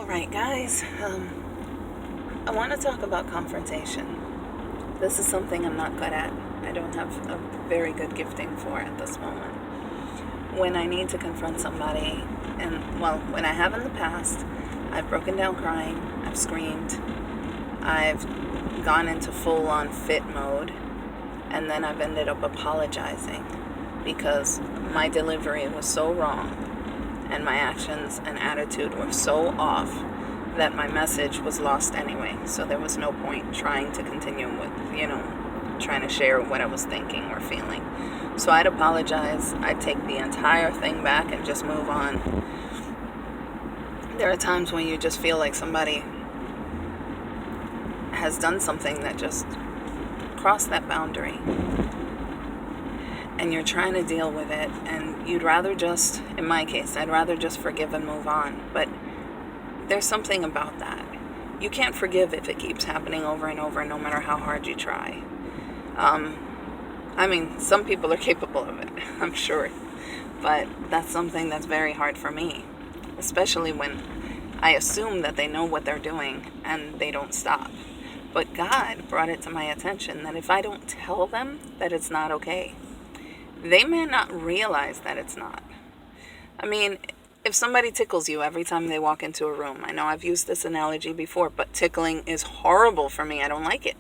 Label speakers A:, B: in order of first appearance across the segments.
A: All right, guys. I want to talk about confrontation. This is something I'm not good at. I don't have a very good gifting for at this moment. When I need to confront somebody, and well, when I have in the past, I've broken down crying, I've screamed, I've gone into full on fit mode, and then I've ended up apologizing because my delivery was so wrong and my actions and attitude were so off that my message was lost anyway. So there was no point trying to continue with, trying to share what I was thinking or feeling. So I'd apologize. I'd take the entire thing back and just move on. There are times when you just feel like somebody has done something that just crossed that boundary. And you're trying to deal with it, and you'd rather just, in my case, I'd rather just forgive and move on. But there's something about that. You can't forgive if it keeps happening over and over, no matter how hard you try. Some people are capable of it, I'm sure. But that's something that's very hard for me, especially when I assume that they know what they're doing and they don't stop. But God brought it to my attention that if I don't tell them that it's not okay, they may not realize that it's not. If somebody tickles you every time they walk into a room, I know I've used this analogy before, but tickling is horrible for me. I don't like it.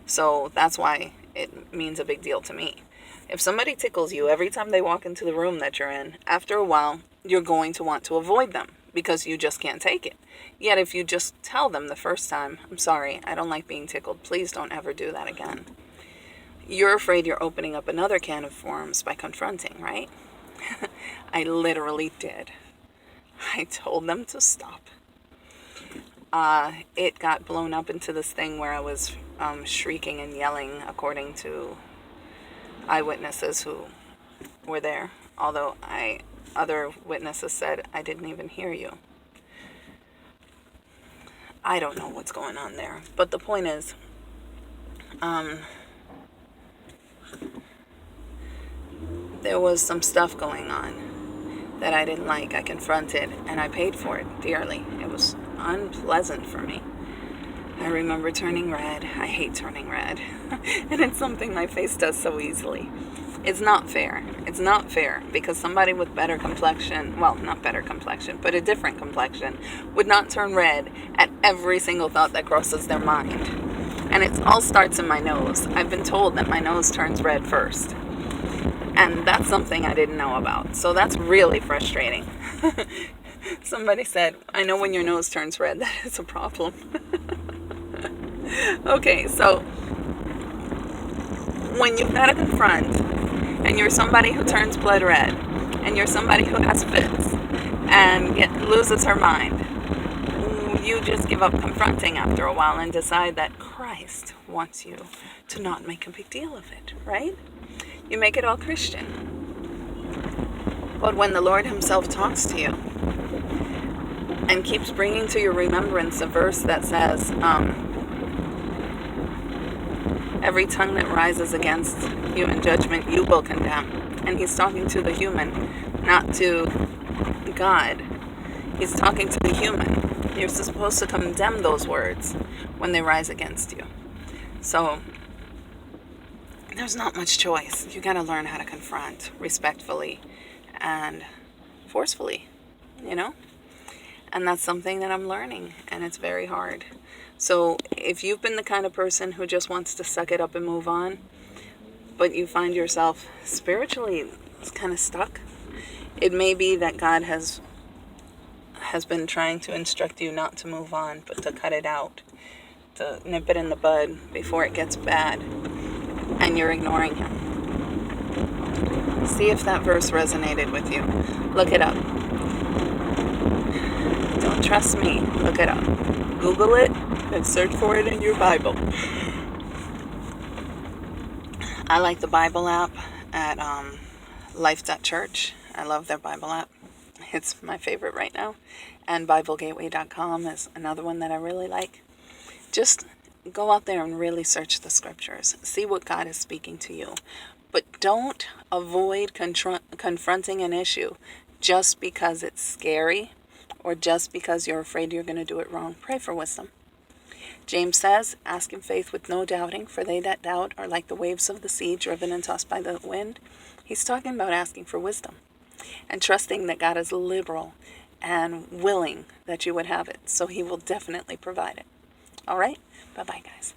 A: So that's why it means a big deal to me. If somebody tickles you every time they walk into the room that you're in, after a while, you're going to want to avoid them because you just can't take it. Yet if you just tell them the first time, I'm sorry, I don't like being tickled. Please don't ever do that again. You're afraid you're opening up another can of worms by confronting, right? I literally did. I told them to stop. It got blown up into this thing where I was shrieking and yelling, according to eyewitnesses who were there. Although other witnesses said, I didn't even hear you. I don't know what's going on there. But the point is, there was some stuff going on that I didn't like. I confronted, and I paid for it dearly. It was unpleasant for me. I remember turning red. I hate turning red. And it's something my face does so easily. It's not fair. It's not fair because somebody with better complexion, well, not better complexion, but a different complexion, would not turn red at every single thought that crosses their mind. And it all starts in my nose. I've been told that my nose turns red first. And that's something I didn't know about. So that's really frustrating. Somebody said, I know when your nose turns red, that is a problem. Okay, so when you've got to confront, and you're somebody who turns blood red, and you're somebody who has fits, and loses her mind, you just give up confronting after a while and decide that Christ wants you to not make a big deal of it, right? You make it all Christian. But when the Lord himself talks to you and keeps bringing to your remembrance a verse that says, every tongue that rises against you in judgment, you will condemn. And he's talking to the human, not to God. He's talking to the human. You're supposed to condemn those words when they rise against you. So there's not much choice. You got to learn how to confront respectfully and forcefully, And that's something that I'm learning, and it's very hard. So if you've been the kind of person who just wants to suck it up and move on, but you find yourself spiritually kind of stuck, it may be that God has been trying to instruct you not to move on, but to cut it out, to nip it in the bud before it gets bad, and you're ignoring him. See if that verse resonated with you. Look it up. Don't trust me. Look it up. Google it and search for it in your Bible. I like the Bible app at life.church. I love their Bible app. It's my favorite right now. And BibleGateway.com is another one that I really like. Just go out there and really search the scriptures. See what God is speaking to you. But don't avoid confronting an issue just because it's scary or just because you're afraid you're going to do it wrong. Pray for wisdom. James says, ask in faith with no doubting, for they that doubt are like the waves of the sea driven and tossed by the wind. He's talking about asking for wisdom and trusting that God is liberal and willing that you would have it. So he will definitely provide it. All right? Bye-bye, guys.